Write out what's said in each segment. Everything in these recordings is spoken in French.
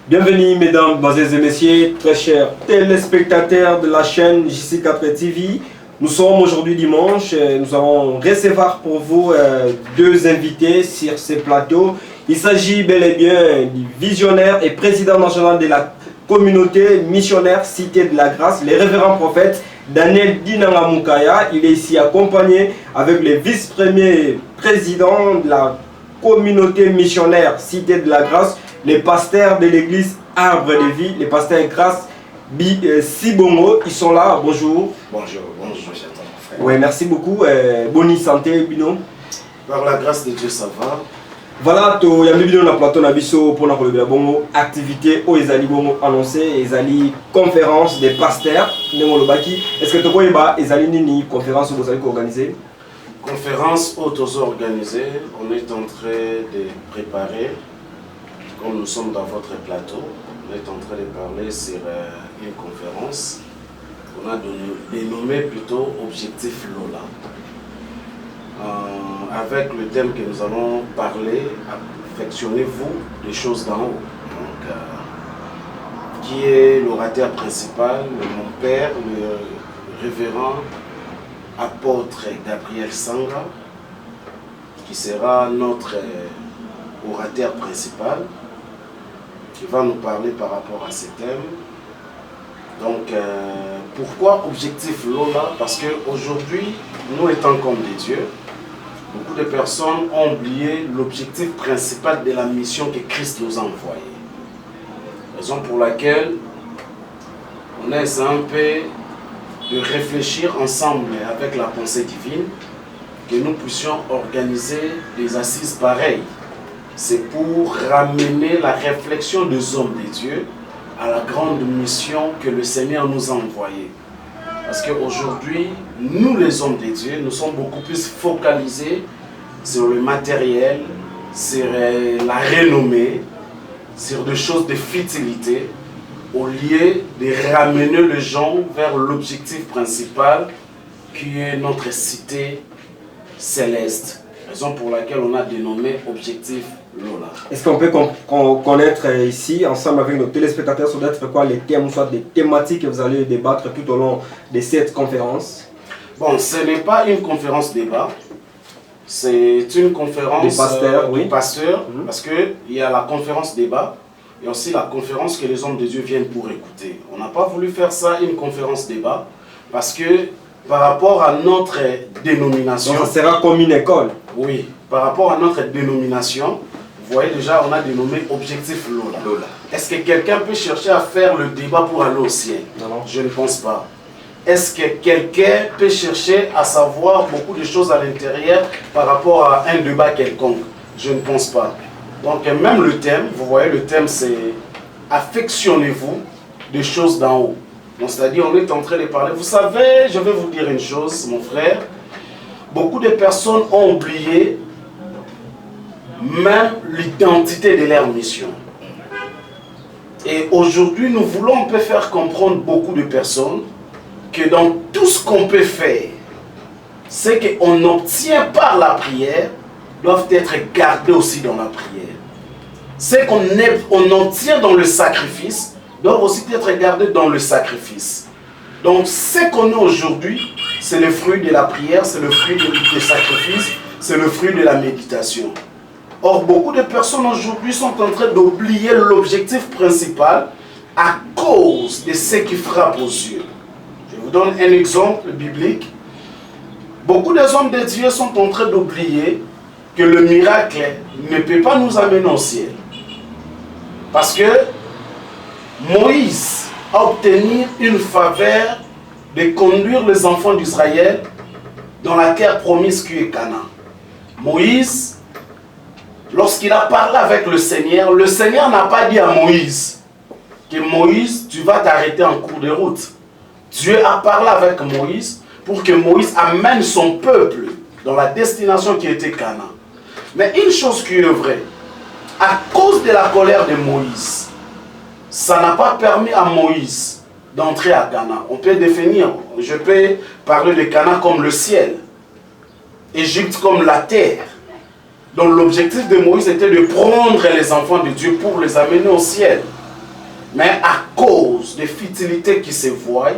Bienvenue mesdames, mesdemoiselles et messieurs, très chers téléspectateurs de la chaîne JC4 TV. Nous sommes aujourd'hui dimanche, nous allons recevoir pour vous deux invités sur ce plateau. Il s'agit bel et bien du visionnaire et président national de la communauté missionnaire Cité de la Grâce, le révérend prophète Daniel Dinanga Moukaya. Il est ici accompagné avec le vice-premier président de la communauté missionnaire Cité de la Grâce, les pasteurs de l'église Arbre de Vie, les pasteurs Grâce Sibongo. Ils sont là, bonjour. Bonjour, bonjour, j'attends mon frère. Oui, merci beaucoup. Bonne santé, Bino. Par la grâce de Dieu, ça va. Voilà, il y a un na plateau na biso pour la bongo activité où ils allaient bongo annoncer, ils allaient conférence des pasteurs. Est-ce que tu vois ils allaient ni conférence où vous allez organiser? Conférence auto-organisée, on est en train de préparer, comme nous sommes dans votre plateau, on est en train de parler sur une conférence qu'on a dénommé plutôt Objectif Lola. Avec le thème que nous allons parler, affectionnez-vous des choses d'en haut. Donc, qui est l'orateur principal, mon père, le révérend apôtre Gabriel Sanga, qui sera notre orateur principal, qui va nous parler par rapport à ces thèmes. Donc, pourquoi Objectif Lola? Parce qu'aujourd'hui, nous étant comme des dieux, beaucoup de personnes ont oublié l'objectif principal de la mission que Christ nous a envoyée. Raison pour laquelle on essaie un peu de réfléchir ensemble avec la pensée divine, que nous puissions organiser des assises pareilles. C'est pour ramener la réflexion des hommes de Dieu à la grande mission que le Seigneur nous a envoyée. Parce qu'aujourd'hui, nous les hommes de Dieu, nous sommes beaucoup plus focalisés sur le matériel, sur la renommée, sur des choses de futilité, au lieu de ramener les gens vers l'objectif principal qui est notre cité céleste. Raison pour laquelle on a dénommé Objectif Lola. Est-ce qu'on peut connaître ici, ensemble avec nos téléspectateurs, sur d'être quoi les thèmes, soit des thématiques que vous allez débattre tout au long de cette conférence? Bon, ce n'est pas une conférence débat, c'est une conférence des pasteurs, oui. Pasteurs, parce qu'il y a la conférence débat et aussi la conférence que les hommes de Dieu viennent pour écouter. On n'a pas voulu faire ça une conférence débat parce que par rapport à notre dénomination... Donc ça sera comme une école? Oui, par rapport à notre dénomination, vous voyez déjà, on a dénommé Objectif Lola. Est-ce que quelqu'un peut chercher à faire le débat pour aller au ciel? Non. Je ne pense pas. Est-ce que quelqu'un peut chercher à savoir beaucoup de choses à l'intérieur par rapport à un débat quelconque? Je ne pense pas. Donc même le thème, vous voyez, le thème c'est « Affectionnez-vous des choses d'en haut ». C'est-à-dire, on est en train de parler. Vous savez, je vais vous dire une chose, mon frère. Beaucoup de personnes ont oublié même l'identité de leur mission. Et aujourd'hui, nous voulons un peu faire comprendre beaucoup de personnes que dans tout ce qu'on peut faire, c'est qu'on obtient par la prière, doivent être gardés aussi dans la prière. C'est qu'on obtient dans le sacrifice, doivent aussi être gardés dans le sacrifice. Donc ce qu'on a aujourd'hui, c'est le fruit de la prière, c'est le fruit du sacrifice, c'est le fruit de la méditation. Or, beaucoup de personnes aujourd'hui sont en train d'oublier l'objectif principal à cause de ce qui frappe aux yeux. Je vous donne un exemple biblique. Beaucoup des hommes de Dieu sont en train d'oublier que le miracle ne peut pas nous amener au ciel. Parce que Moïse a obtenu une faveur de conduire les enfants d'Israël dans la terre promise qui est Canaan. Moïse, lorsqu'il a parlé avec le Seigneur n'a pas dit à Moïse que Moïse, tu vas t'arrêter en cours de route. Dieu a parlé avec Moïse pour que Moïse amène son peuple dans la destination qui était Canaan. Mais une chose qui est vraie, à cause de la colère de Moïse, ça n'a pas permis à Moïse d'entrer à Canaan. On peut définir, je peux parler de Canaan comme le ciel, Égypte comme la terre. Donc l'objectif de Moïse était de prendre les enfants de Dieu pour les amener au ciel. Mais à cause des futilités qui se voient,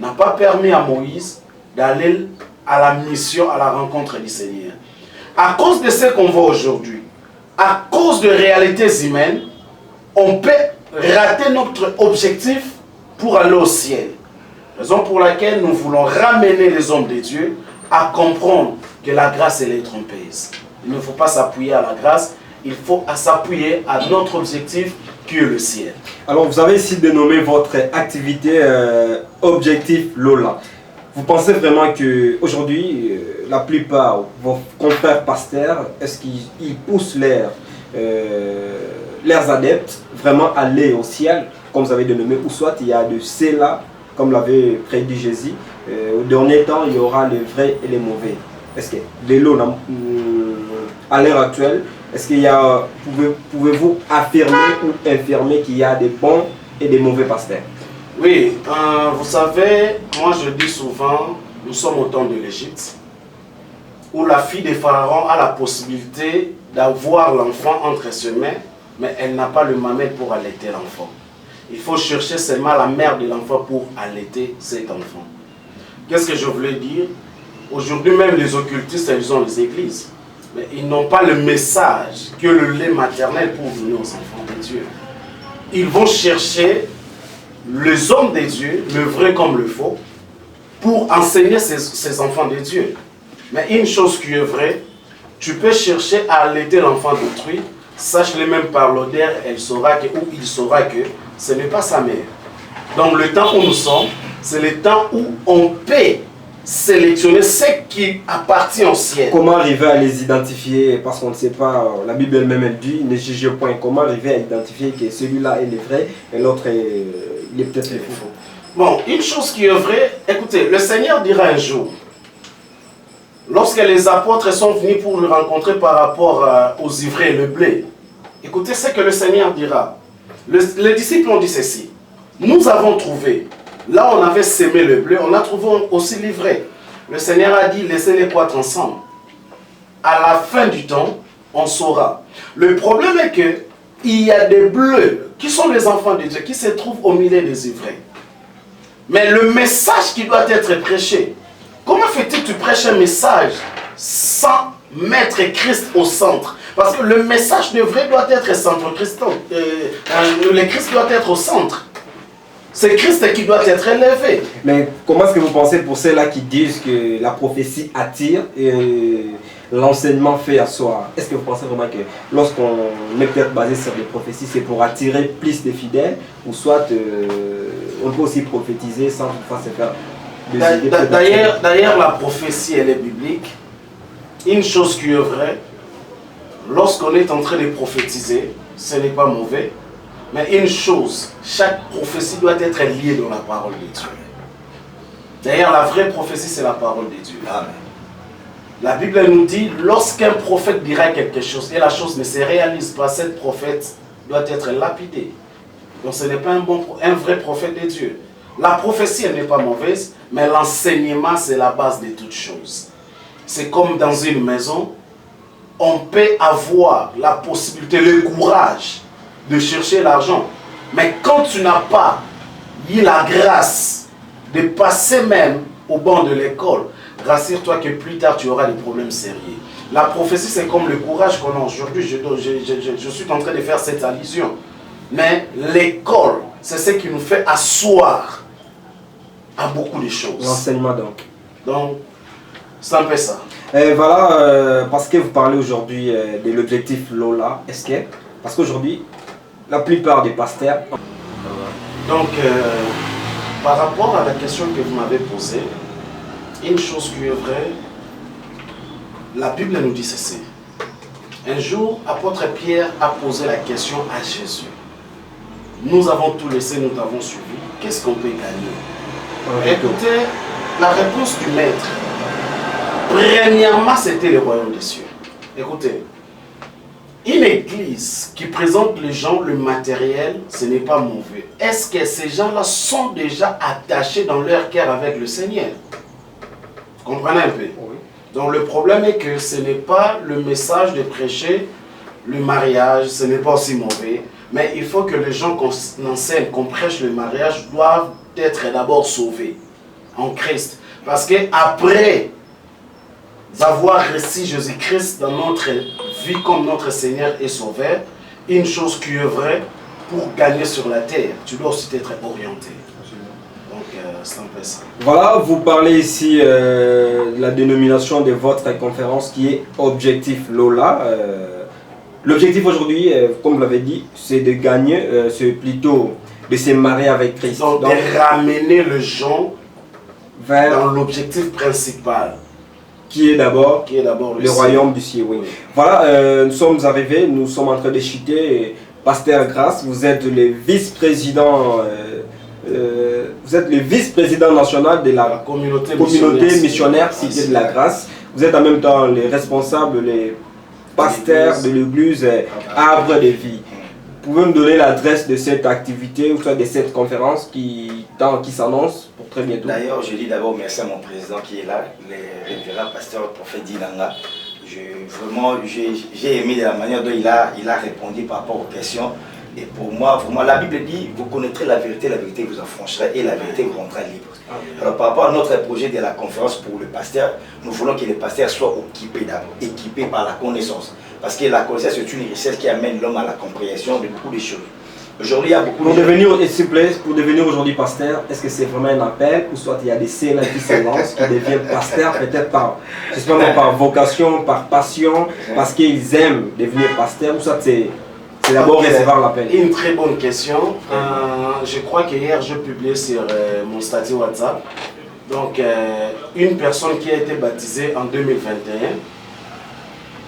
n'a pas permis à Moïse d'aller à la mission, à la rencontre du Seigneur. À cause de ce qu'on voit aujourd'hui, à cause de réalités humaines, on peut rater notre objectif pour aller au ciel. Raison pour laquelle nous voulons ramener les hommes de Dieu à comprendre que la grâce, elle est trompeuse. Il ne faut pas s'appuyer à la grâce, il faut s'appuyer à notre objectif qui est le ciel. Alors, vous avez ici dénommé votre activité Objectif Lola. Vous pensez vraiment qu'aujourd'hui, la plupart de vos confrères pasteurs, est-ce qu'ils poussent leurs adeptes vraiment à aller au ciel, comme vous avez dénommé, ou soit il y a de ceux-là, comme l'avait prédit Jésus, au dernier temps, il y aura les vrais et les mauvais. Est-ce que les lots, à l'heure actuelle, est-ce qu'il y a, pouvez-vous affirmer ou infirmer qu'il y a des bons et des mauvais pasteurs? Oui, vous savez, moi je dis souvent, nous sommes au temps de l'Égypte, où la fille de Pharaon a la possibilité d'avoir l'enfant entre ses mains, mais elle n'a pas le mamelle pour allaiter l'enfant. Il faut chercher seulement la mère de l'enfant pour allaiter cet enfant. Qu'est-ce que je voulais dire? Aujourd'hui même les occultistes, ils ont les églises, mais ils n'ont pas le message que le lait maternel pour donner aux enfants de Dieu. Ils vont chercher les hommes de Dieu, le vrai comme le faux, pour enseigner ces enfants de Dieu. Mais une chose qui est vraie, tu peux chercher à allaiter l'enfant d'autrui, sache-le même par l'odeur, elle saura que, ou il saura que ce n'est pas sa mère. Donc le temps où nous sommes, c'est le temps où on peut sélectionner ce qui appartient au ciel. Comment arriver à les identifier? Parce qu'on ne sait pas, la Bible elle-même elle dit, ne jugez point. Comment arriver à identifier que celui-là est le vrai et l'autre il est peut-être le faux? Bon, une chose qui est vraie, écoutez, le Seigneur dira un jour, lorsque les apôtres sont venus pour le rencontrer par rapport aux ivraies et le blé, écoutez ce que le Seigneur dira. Les disciples ont dit ceci, nous avons trouvé, là on avait sémé le blé, on a trouvé aussi l'ivraie. Le Seigneur a dit, laissez-les croître ensemble. À la fin du temps, on saura. Le problème est que il y a des bleus qui sont les enfants de Dieu, qui se trouvent au milieu des ivraies. Mais le message qui doit être prêché, comment fais-tu que tu prêches un message sans mettre Christ au centre? Parce que le message de vrai doit être centre-Christ. Le Christ doit être au centre. C'est Christ qui doit être élevé. Mais comment est-ce que vous pensez pour ceux-là qui disent que la prophétie attire et l'enseignement fait asseoir? Est-ce que vous pensez vraiment que lorsqu'on est peut-être basé sur des prophéties, c'est pour attirer plus de fidèles, ou soit on peut aussi prophétiser sans toutefois se faire des idées? D'ailleurs, la prophétie, elle est biblique. Une chose qui est vraie, lorsqu'on est en train de prophétiser, ce n'est pas mauvais. Mais une chose, chaque prophétie doit être liée dans la parole de Dieu. D'ailleurs, la vraie prophétie, c'est la parole de Dieu. Amen. La Bible nous dit, lorsqu'un prophète dira quelque chose et la chose ne se réalise pas, cet prophète doit être lapidé. Donc ce n'est pas un vrai prophète de Dieu. La prophétie, elle n'est pas mauvaise, mais l'enseignement, c'est la base de toutes choses. C'est comme dans une maison, on peut avoir la possibilité, le courage de chercher l'argent. Mais quand tu n'as pas eu la grâce de passer même au banc de l'école, rassure-toi que plus tard tu auras des problèmes sérieux. La prophétie, c'est comme le courage qu'on a aujourd'hui. Je suis en train de faire cette allusion. Mais l'école, c'est ce qui nous fait asseoir à beaucoup de choses. L'enseignement donc. Donc, c'est un peu ça. Et voilà, parce que vous parlez aujourd'hui de l'objectif Lola, est-ce que, parce qu'aujourd'hui, la plupart des pasteurs... Donc, par rapport à la question que vous m'avez posée, une chose qui est vraie, la Bible nous dit ceci. Un jour, apôtre Pierre a posé la question à Jésus. Nous avons tout laissé, nous t'avons suivi. Qu'est-ce qu'on peut gagner? Écoutez, la réponse du maître, premièrement, c'était le royaume des cieux. Écoutez, une église qui présente les gens le matériel, ce n'est pas mauvais. Est-ce que ces gens-là sont déjà attachés dans leur cœur avec le Seigneur? Vous comprenez un peu? Oui. Donc le problème est que ce n'est pas le message de prêcher le mariage, ce n'est pas aussi mauvais. Mais il faut que les gens qu'on enseigne, qu'on prêche le mariage, doivent être d'abord sauvés en Christ. Parce qu'après avoir reçu Jésus-Christ dans notre vie comme notre Seigneur et Sauveur, une chose qui est vraie, pour gagner sur la terre, tu dois aussi être orienté. Donc, c'est un peu ça. Voilà, vous parlez ici de la dénomination de votre conférence qui est Objectif Lola. L'objectif aujourd'hui, comme vous l'avez dit, c'est de gagner, c'est plutôt de se marier avec Christ. Donc, de ramener les gens vers dans l'objectif principal. Qui est d'abord le royaume du ciel. Oui. Voilà, nous sommes arrivés, nous sommes en train de chuter. Pasteur Grace, vous êtes le vice-président national de la communauté missionnaire Cité de la Grâce. Vous êtes en même temps le responsable, le pasteur de l'église Arbre de Vie. Pouvez me donner l'adresse de cette activité ou soit de cette conférence qui s'annonce pour très bientôt? D'ailleurs, je dis d'abord merci à mon président qui est là, le révérend pasteur prophète Dinanga. Vraiment, j'ai aimé de la manière dont il a répondu par rapport aux questions. Et pour moi, vraiment, la Bible dit, vous connaîtrez la vérité vous affranchirez et la vérité vous rendra libre. Alors par rapport à notre projet de la conférence pour le pasteur, nous voulons que le pasteur soit équipé par la connaissance. Parce que la connaissance est une richesse qui amène l'homme à la compréhension de beaucoup de choses. Aujourd'hui, il y a beaucoup de gens... S'il vous plaît, pour devenir aujourd'hui pasteur, est-ce que c'est vraiment un appel ou soit il y a des scènes qui se lancent, qui deviennent pasteurs peut-être par vocation, par passion, parce qu'ils aiment devenir pasteur ou soit c'est d'abord recevoir l'appel? Une très bonne question. Je crois qu'hier, je publiais sur mon statut WhatsApp. Donc, une personne qui a été baptisée en 2021,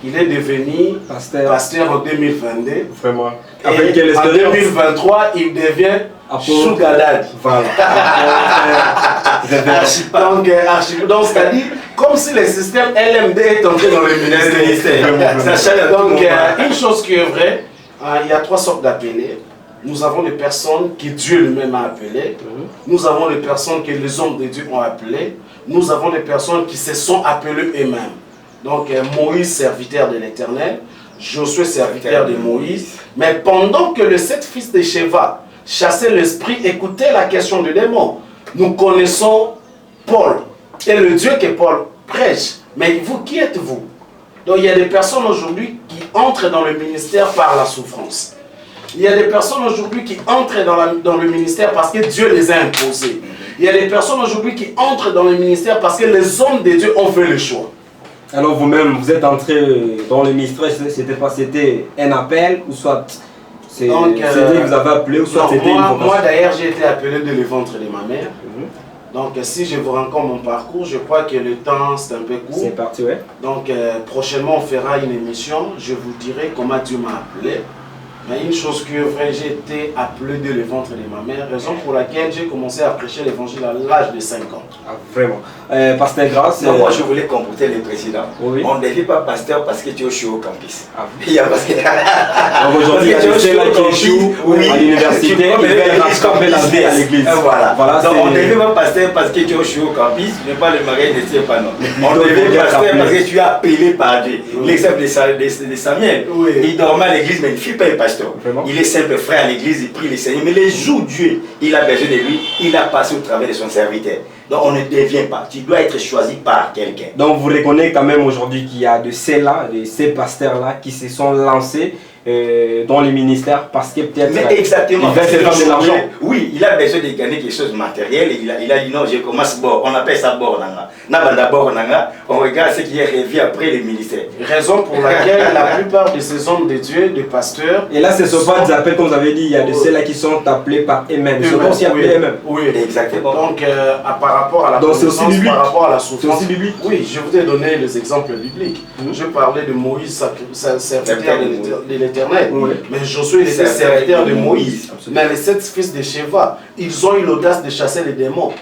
il est devenu pasteur en 2022. Vraiment. Avec et en 2023, il devient Chougadad. Voilà. Donc, c'est-à-dire, comme si le système LMD est entré dans le ministère. Donc, une chose qui est vraie, il y a trois sortes d'appelés. Nous avons les personnes que Dieu lui-même a appelées. Nous avons les personnes que les hommes de Dieu ont appelées. Nous avons les personnes qui se sont appelées eux-mêmes. Donc Moïse, serviteur de l'Éternel, Josué, serviteur de Moïse. Mais pendant que les 7 fils de Sheva chassaient l'esprit, écoutaient la question du démon, nous connaissons Paul et le Dieu que Paul prêche. Mais vous, qui êtes-vous? Donc il y a des personnes aujourd'hui qui entrent dans le ministère par la souffrance. Il y a des personnes aujourd'hui qui entrent dans le ministère parce que Dieu les a imposés. Il y a des personnes aujourd'hui qui entrent dans le ministère parce que les hommes de Dieu ont fait le choix. Alors vous-même, vous êtes entré dans le ministère, c'était un appel ou soit c'est Dieu qui vous avez appelé ou soit c'était une vocation? Moi d'ailleurs j'ai été appelé de le ventre de ma mère. Donc si je vous raconte mon parcours, je crois que le temps c'est un peu court. C'est parti, ouais. Donc prochainement on fera une émission, je vous dirai comment Dieu m'a appelé. Mais une chose qui est vraie, j'ai été appelé de le ventre de ma mère, raison pour laquelle j'ai commencé à prêcher l'évangile à l'âge de 5 ans. Ah, vraiment. Pasteur Grace. Moi je voulais compléter le président. Oui. On ne devient pas pasteur parce que tu es au show au campus. Ah, il y a parce que. Aujourd'hui, tu es là qui échoue à l'université, il va rattraper la vie à l'église. Voilà. Donc on ne devient pas pasteur parce que tu es au show au campus, mais pas le mariage ne tient pas non. On devient pasteur parce que tu es appelé par Dieu. L'exemple de Samuel, il dormait à l'église mais il ne fut pas un pasteur. Vraiment? Il est simple frère à l'église, il prie le Seigneur. Mais les jours où Dieu, il a besoin de lui, il a passé au travers de son serviteur. Donc on ne devient pas. Tu dois être choisi par quelqu'un. Donc vous reconnaissez quand même aujourd'hui qu'il y a de ces pasteurs-là qui se sont lancés dans les ministères parce que peut-être exactement, il va se faire de l'argent. Oui, il a besoin de gagner quelque chose de matériel. Il a dit non, je commence bord. On appelle ça bord. On regarde ce qui est revu après le ministère. Raison pour laquelle la plupart de ces hommes de Dieu, des pasteurs... Et là, ce ne sont pas des appels comme vous avez dit, il y a de ceux-là qui sont appelés par eux-mêmes. Ils sont aussi appelés eux-mêmes. Oui, exactement. Donc par rapport à la connaissance, par rapport à la souffrance... C'est aussi biblique. Oui, je vous ai donné les exemples bibliques. Je parlais de Moïse, serviteur de l'Éternel. Mais Josué était serviteur de Moïse. Mais les 7 fils de Sheva, ils ont eu l'audace de chasser les démons.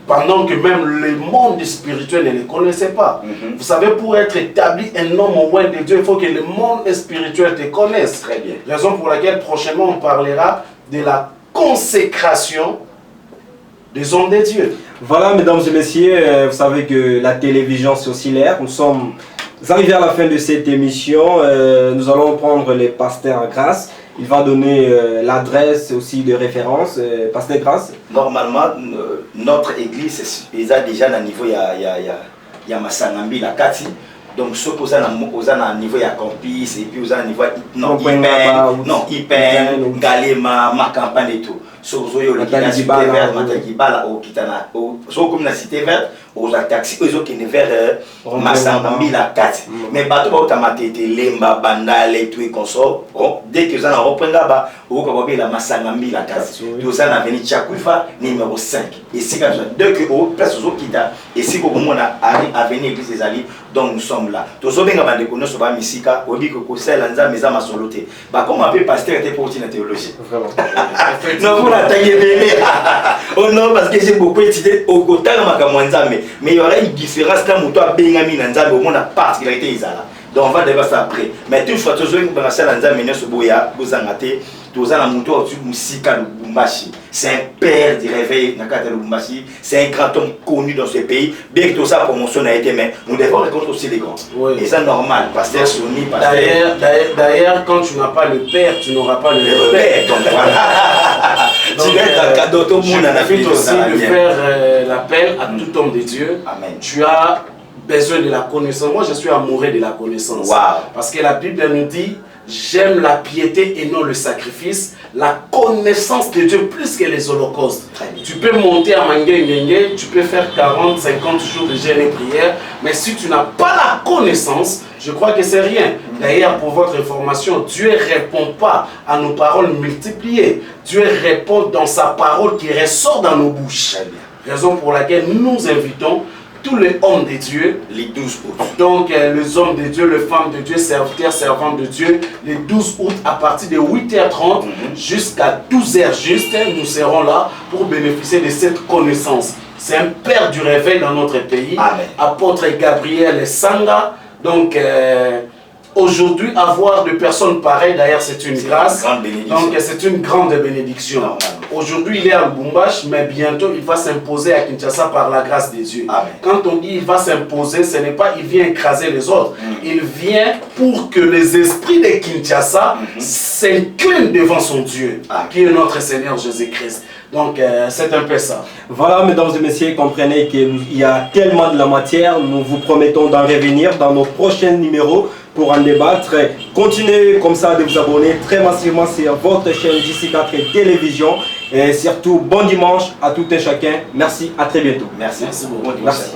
Pendant que même le monde spirituel ne les connaissait pas. Vous savez, pour être établi un homme au loin de Dieu, il faut que le monde spirituel te connaisse. Très bien. Raison pour laquelle prochainement on parlera de la consécration des hommes de Dieu. Voilà, mesdames et messieurs, vous savez que la télévision c'est aussi l'air. Nous sommes arrivés à la fin de cette émission. Nous allons prendre les pasteurs Grace il va donner l'adresse aussi de référence. Pasteur Grâce. Normalement, notre église, ils ont déjà un niveau, il y a Massangambi, la Kati. Donc, ceux qui ont un niveau, il y a Campus, et puis ils ont un niveau, non, Ipen, Galema, ma campagne et tout. Ceux qui ont la cité verte, Matakibala, ceux qui la cité verte, aux taxis, eux qui sont vers Massangambi, la Kati. Mais bateau, ils ont Lemba, Bandal et tout et consort. Dès qu'ils ont repris là-bas, ils ont la Massangambi, la Kati. Ils ont venu Tchakoufa, numéro 5. Et si dès que vous place aux Kita, et si vous avez à venir l'église des alliés, donc nous sommes là. Tous ceux qui ont des connaissances sur la Misika, on dit que c'est l'anza mais ça m'a soloté. Bah comment un peu pasteur était pour la théologie. Vraiment. Non vous la taillez bébé. Oh non parce que j'ai beaucoup étudié au côté de ma camonza mais il y aura une différence là où toi Benjamin Nanza au monde a particularité Isala. Donc on va débattre ça après. Mais toutefois tous ceux qui ont passé l'anza mais ne se boya vous en gâter. Tous en amour au Musika Lubumbashi. C'est un père du réveil Nakata Lubumbashi. C'est un grand homme connu dans ce pays. Bien que tout ça promotion a été mais nous devons rencontrer aussi les grands. Oui. Et c'est normal. Pasteur Sony, pasteur. D'ailleurs, quand tu n'as pas le père, tu n'auras pas le père. Donc voilà. Tu vas être un cadeau tout le monde à la vie. Je aussi de faire l'appel à tout homme de Dieu. Amen. Tu as besoin de la connaissance. Moi, je suis amoureux de la connaissance. Wow. Parce que la Bible nous dit j'aime la piété et non le sacrifice, la connaissance de Dieu plus que les holocaustes. Tu peux monter à Mangue, tu peux faire 40, 50 jours de jeûne et prière, mais si tu n'as pas la connaissance, je crois que c'est rien. D'ailleurs, pour votre information, Dieu ne répond pas à nos paroles multipliées. Dieu répond dans sa parole qui ressort dans nos bouches. Raison pour laquelle nous invitons tous les hommes de Dieu, les 12 août. Donc les hommes de Dieu, les femmes de Dieu, serviteurs, servantes de Dieu, les 12 août à partir de 8h30 jusqu'à 12h juste, nous serons là pour bénéficier de cette connaissance. C'est un père du réveil dans notre pays. Amen. Apôtre Gabriel Sanga. Donc aujourd'hui, avoir de personnes pareilles, d'ailleurs, c'est une grâce. Donc c'est une grande bénédiction. Aujourd'hui, il est à Lubumbashi, mais bientôt, il va s'imposer à Kinshasa par la grâce de Dieu. Amen. Quand on dit il va s'imposer, ce n'est pas il vient écraser les autres. Il vient pour que les esprits de Kinshasa s'inclinent devant son Dieu, qui est notre Seigneur Jésus-Christ. Donc, c'est un peu ça. Voilà, mesdames et messieurs, comprenez qu'il y a tellement de la matière. Nous vous promettons d'en revenir dans nos prochains numéros pour en débattre. Continuez comme ça de vous abonner très massivement sur votre chaîne JC4 Télévision. Et surtout, bon dimanche à tout et chacun. Merci, à très bientôt. Merci beaucoup. Merci.